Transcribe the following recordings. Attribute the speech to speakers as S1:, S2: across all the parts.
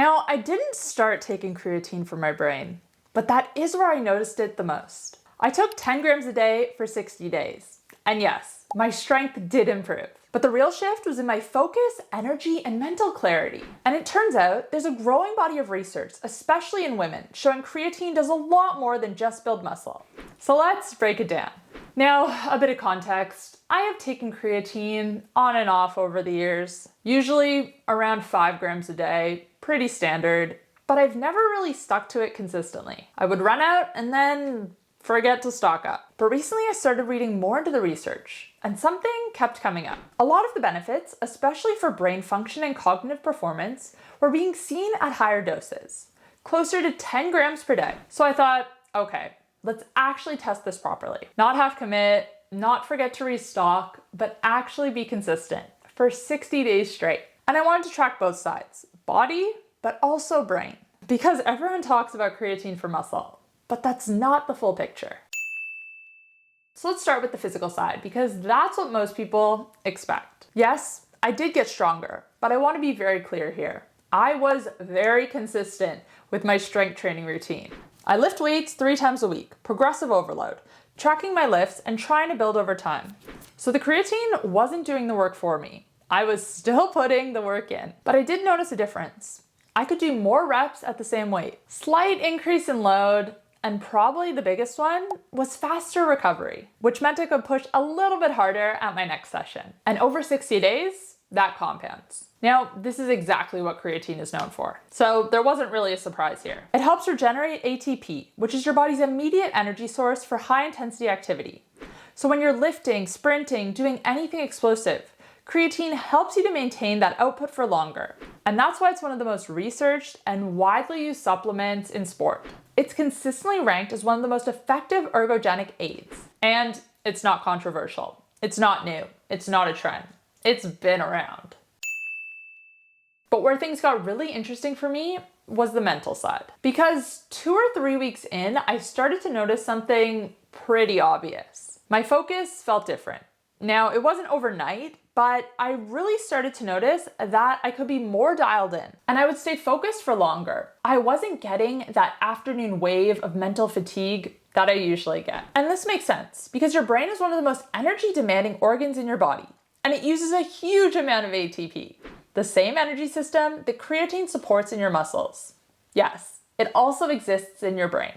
S1: Now, I didn't start taking creatine for my brain, but that is where I noticed it the most. I took 10 grams a day for 60 days. And yes, my strength did improve. But the real shift was in my focus, energy, and mental clarity. And it turns out there's a growing body of research, especially in women, showing creatine does a lot more than just build muscle. So let's break it down. Now, a bit of context. I have taken creatine on and off over the years, usually around 5 grams a day, pretty standard, but I've never really stuck to it consistently. I would run out and then forget to stock up. But recently I started reading more into the research, and something kept coming up. A lot of the benefits, especially for brain function and cognitive performance, were being seen at higher doses, closer to 10 grams per day. So I thought, okay, let's actually test this properly. Not half commit, not forget to restock, but actually be consistent for 60 days straight. And I wanted to track both sides, body, but also brain. Because everyone talks about creatine for muscle, but that's not the full picture. So let's start with the physical side, because that's what most people expect. Yes, I did get stronger, but I want to be very clear here. I was very consistent with my strength training routine. I lift weights 3 times a week, progressive overload, tracking my lifts and trying to build over time. So the creatine wasn't doing the work for me. I was still putting the work in, but I did notice a difference. I could do more reps at the same weight. Slight increase in load, and probably the biggest one was faster recovery, which meant I could push a little bit harder at my next session. And over 60 days, that compounds. Now, this is exactly what creatine is known for. So there wasn't really a surprise here. It helps regenerate ATP, which is your body's immediate energy source for high intensity activity. So when you're lifting, sprinting, doing anything explosive, creatine helps you to maintain that output for longer. And that's why it's one of the most researched and widely used supplements in sport. It's consistently ranked as one of the most effective ergogenic aids. And it's not controversial. It's not new. It's not a trend. It's been around. But where things got really interesting for me was the mental side. Because 2 or 3 weeks in, I started to notice something pretty obvious. My focus felt different. Now, it wasn't overnight, but I really started to notice that I could be more dialed in and I would stay focused for longer. I wasn't getting that afternoon wave of mental fatigue that I usually get. And this makes sense because your brain is one of the most energy demanding organs in your body and it uses a huge amount of ATP, the same energy system that creatine supports in your muscles. Yes, it also exists in your brain.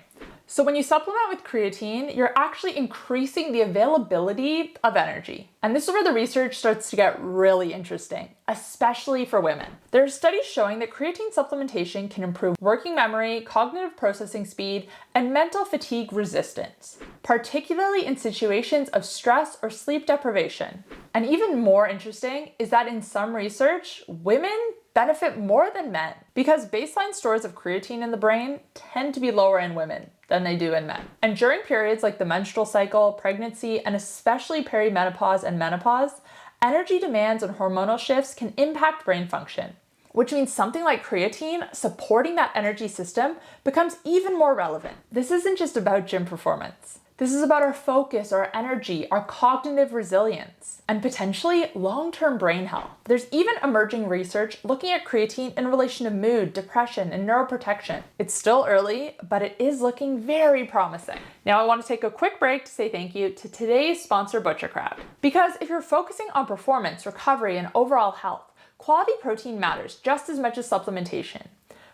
S1: So when you supplement with creatine, you're actually increasing the availability of energy. And this is where the research starts to get really interesting, especially for women. There are studies showing that creatine supplementation can improve working memory, cognitive processing speed, and mental fatigue resistance, particularly in situations of stress or sleep deprivation. And even more interesting is that in some research, women benefit more than men because baseline stores of creatine in the brain tend to be lower in women than they do in men. And during periods like the menstrual cycle, pregnancy, and especially perimenopause and menopause, energy demands and hormonal shifts can impact brain function, which means something like creatine supporting that energy system becomes even more relevant. This isn't just about gym performance. This is about our focus, our energy, our cognitive resilience, and potentially long-term brain health. There's even emerging research looking at creatine in relation to mood, depression, and neuroprotection. It's still early, but it is looking very promising. Now I want to take a quick break to say thank you to today's sponsor, ButcherCrowd. Because if you're focusing on performance, recovery, and overall health, quality protein matters just as much as supplementation.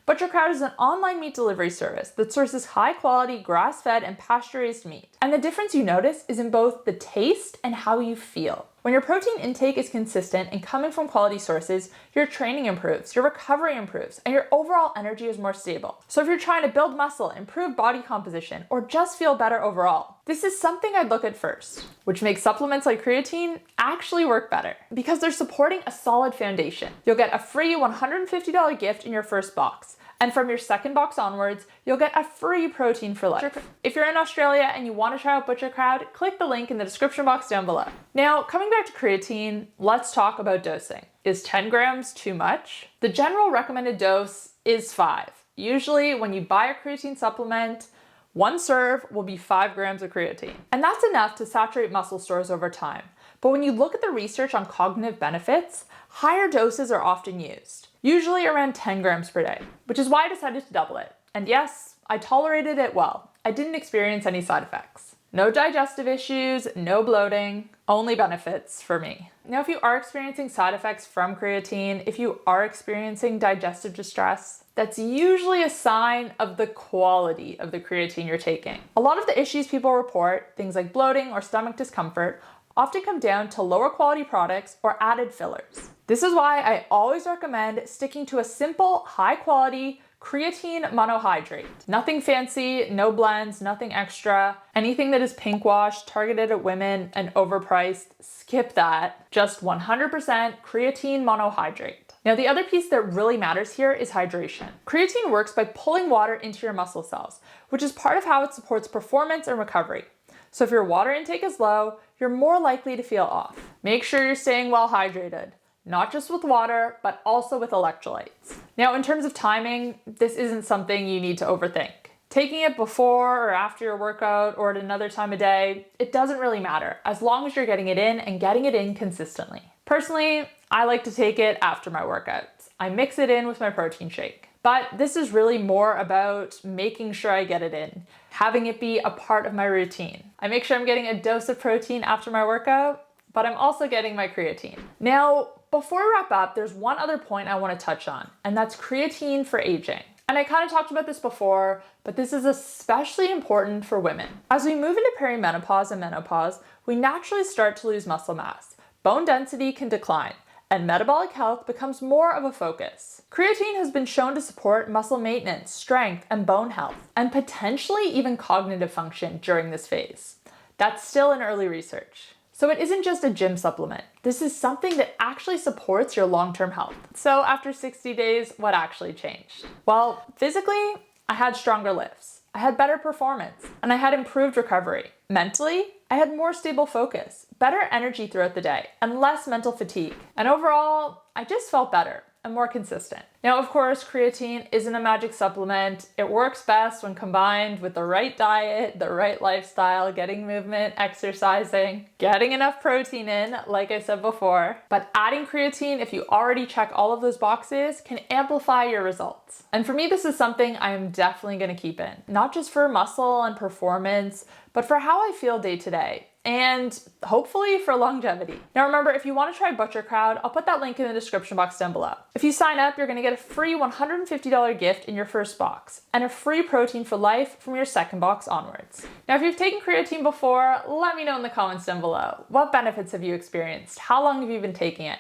S1: ButcherCrowd is an online meat delivery service that sources high-quality, grass-fed, and pasture-raised meat. And the difference you notice is in both the taste and how you feel. When your protein intake is consistent and coming from quality sources, your training improves, your recovery improves, and your overall energy is more stable. So if you're trying to build muscle, improve body composition, or just feel better overall, this is something I'd look at first, which makes supplements like creatine actually work better because they're supporting a solid foundation. You'll get a free $150 gift in your first box. And from your second box onwards, you'll get a free protein for life. If you're in Australia and you want to try out ButcherCrowd, click the link in the description box down below. Now, coming back to creatine, let's talk about dosing. Is 10 grams too much? The general recommended dose is 5. Usually when you buy a creatine supplement, one serve will be 5 grams of creatine. And that's enough to saturate muscle stores over time. But when you look at the research on cognitive benefits, higher doses are often used. usually around 10 grams per day, which is why I decided to double it. And yes, I tolerated it well. I didn't experience any side effects. No digestive issues, no bloating, only benefits for me. Now, if you are experiencing side effects from creatine, if you are experiencing digestive distress, that's usually a sign of the quality of the creatine you're taking. A lot of the issues people report, things like bloating or stomach discomfort, often come down to lower quality products or added fillers. This is why I always recommend sticking to a simple, high quality creatine monohydrate. Nothing fancy, no blends, nothing extra. Anything that is pink wash, targeted at women, and overpriced, skip that. Just 100% creatine monohydrate. Now, the other piece that really matters here is hydration. Creatine works by pulling water into your muscle cells, which is part of how it supports performance and recovery. So if your water intake is low, you're more likely to feel off. Make sure you're staying well hydrated. Not just with water, but also with electrolytes. Now, in terms of timing, this isn't something you need to overthink. Taking it before or after your workout or at another time of day, it doesn't really matter, as long as you're getting it in and getting it in consistently. Personally, I like to take it after my workouts. I mix it in with my protein shake. But this is really more about making sure I get it in, having it be a part of my routine. I make sure I'm getting a dose of protein after my workout, but I'm also getting my creatine. Now, before we wrap up, there's one other point I want to touch on, and that's creatine for aging. And I kind of talked about this before, but this is especially important for women. As we move into perimenopause and menopause, we naturally start to lose muscle mass. Bone density can decline, and metabolic health becomes more of a focus. Creatine has been shown to support muscle maintenance, strength, and bone health, and potentially even cognitive function during this phase. That's still in early research. So it isn't just a gym supplement. This is something that actually supports your long-term health. So after 60 days, what actually changed? Well, physically, I had stronger lifts. I had better performance, and I had improved recovery. Mentally, I had more stable focus, better energy throughout the day, and less mental fatigue. And overall, I just felt better and more consistent. Now, of course, creatine isn't a magic supplement. It works best when combined with the right diet, the right lifestyle, getting movement, exercising, getting enough protein in, like I said before. But adding creatine, if you already check all of those boxes, can amplify your results. And for me, this is something I am definitely gonna keep in, not just for muscle and performance, but for how I feel day to day. And hopefully for longevity. Now remember, if you want to try Butcher Crowd, I'll put that link in the description box down below. If you sign up, you're going to get a free $150 gift in your first box and a free protein for life from your second box onwards. Now, if you've taken creatine before, let me know in the comments down below. What benefits have you experienced? How long have you been taking it?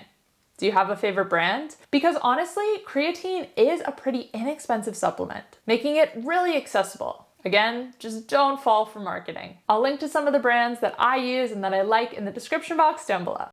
S1: Do you have a favorite brand? Because honestly, creatine is a pretty inexpensive supplement, making it really accessible. Again, just don't fall for marketing. I'll link to some of the brands that I use and that I like in the description box down below.